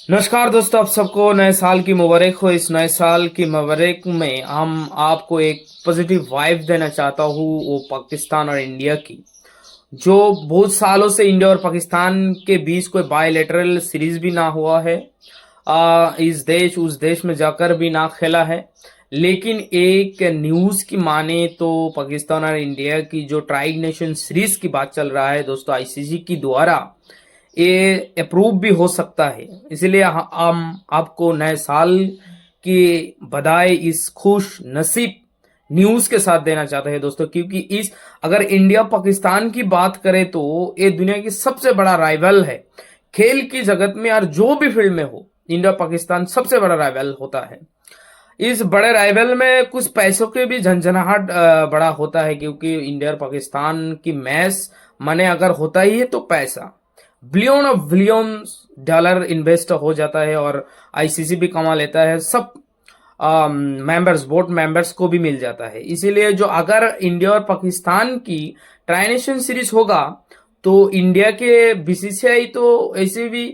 नमस्कार दोस्तों, आप सबको नए साल की मुबारक हो। इस नए साल की मुबारक में हम आपको एक पॉजिटिव वाइब देना चाहता हूँ, वो पाकिस्तान और इंडिया की। जो बहुत सालों से इंडिया और पाकिस्तान के बीच कोई बायलैटरल सीरीज भी ना हुआ है। इस देश उस देश में जाकर भी ना खेला है। लेकिन एक न्यूज की माने तो पाकिस्तान और इंडिया की जो ट्राई नेशन सीरीज की बात चल रहा है दोस्तों, आईसीसी की द्वारा ये अप्रूव भी हो सकता है। इसलिए हम आपको नए साल की बधाई इस खुश नसीब न्यूज के साथ देना चाहते हैं दोस्तों, क्योंकि इस अगर इंडिया पाकिस्तान की बात करें तो ये दुनिया की सबसे बड़ा राइवल है खेल की जगत में, और जो भी फील्ड में हो इंडिया पाकिस्तान सबसे बड़ा राइवल होता है। इस बड़े राइवल में कुछ पैसों के भी झंझनाहट बड़ा होता है, क्योंकि इंडिया और पाकिस्तान की मैच माने अगर होता ही है तो पैसा billion of billion dollar invest हो जाता है, और आईसीसी भी कमा लेता है, सब मेंबर्स बोर्ड मेंबर्स को भी मिल जाता है। इसीलिए जो अगर इंडिया और पाकिस्तान की ट्राई नेशन सीरीज होगा तो इंडिया के बीसीसीआई तो ऐसे भी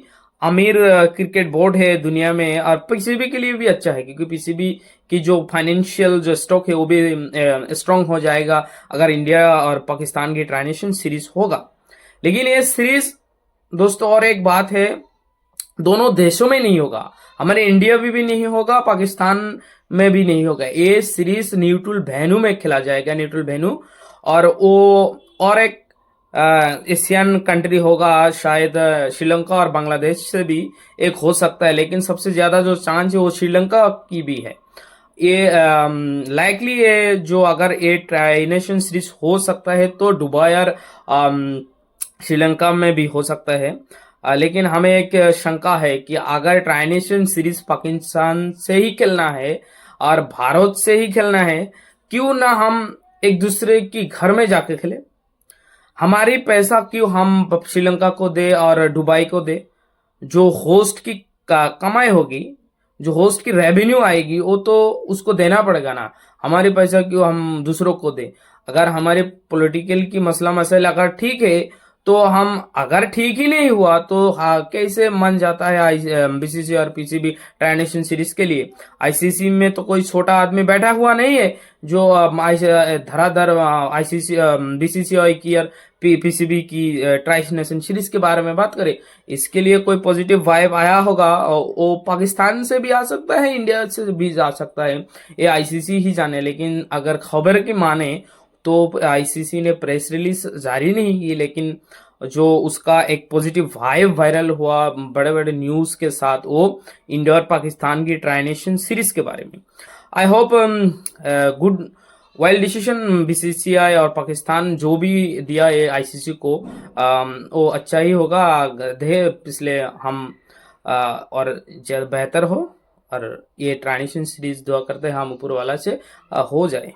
अमीर क्रिकेट बोर्ड है दुनिया में, और पीसीबी के लिए भी अच्छा है, क्योंकि पीसीबी की जो फाइनेंशियल जो स्टॉक है वो भी स्ट्रांग हो जाएगा अगर इंडिया और पाकिस्तान की ट्राई नेशन सीरीज होगा। लेकिन ये सीरीज दोस्तों, और एक बात है, दोनों देशों में नहीं होगा, हमारे इंडिया में भी नहीं होगा, पाकिस्तान में भी नहीं होगा। ये सीरीज न्यूट्रल वेन्यू में खेला जाएगा, न्यूट्रल वेन्यू। और वो और एक एशियन कंट्री होगा, शायद श्रीलंका और बांग्लादेश से भी एक हो सकता है, लेकिन सबसे ज्यादा जो चांस है वो श्रीलंका की भी है। ये लाइकली ये जो अगर ये ट्राई नेशन सीरीज हो सकता है तो दुबई और श्रीलंका में भी हो सकता है। लेकिन हमें एक शंका है कि अगर ट्राई नेशन सीरीज पाकिस्तान से ही खेलना है और भारत से ही खेलना है, क्यों ना हम एक दूसरे की घर में जाके खेले। हमारी पैसा क्यों हम श्रीलंका को दे और दुबई को दे। जो होस्ट की कमाई होगी, जो होस्ट की रेवेन्यू आएगी, वो तो उसको देना पड़ेगा ना। हमारे पैसा क्यों हम दूसरों को दे। अगर हमारे पॉलिटिकल की मसला मसाइल अगर ठीक है तो हम, अगर ठीक ही नहीं हुआ तो हाँ कैसे मन जाता है बीसीसी और पीसीबी ट्राई नेशन सीरीज के लिए। आईसीसी में तो कोई छोटा आदमी बैठा हुआ नहीं है जो धराधर आईसीसी बीसीसीआई की और पीसीबी की ट्राई नेशन सीरीज के बारे में बात करें। इसके लिए कोई पॉजिटिव वाइब आया होगा, वो पाकिस्तान से भी आ सकता है, इंडिया से भी आ सकता है, ये आईसीसी ही जाने। लेकिन अगर खबर की माने तो आईसीसी ने प्रेस रिलीज जारी नहीं की, लेकिन जो उसका एक पॉजिटिव वाइब वायरल हुआ बड़े बड़े न्यूज के साथ, वो इंडिया और पाकिस्तान की ट्राई नेशन सीरीज के बारे में। I hope good while decision BCCI और पाकिस्तान जो भी दिया है आईसीसी को, वो अच्छा ही होगा दे, इसलिए हम और बेहतर हो, और ये ट्राई नेशन सीरीज दुआ करते हैं हम ऊपर वाला से हो जाए।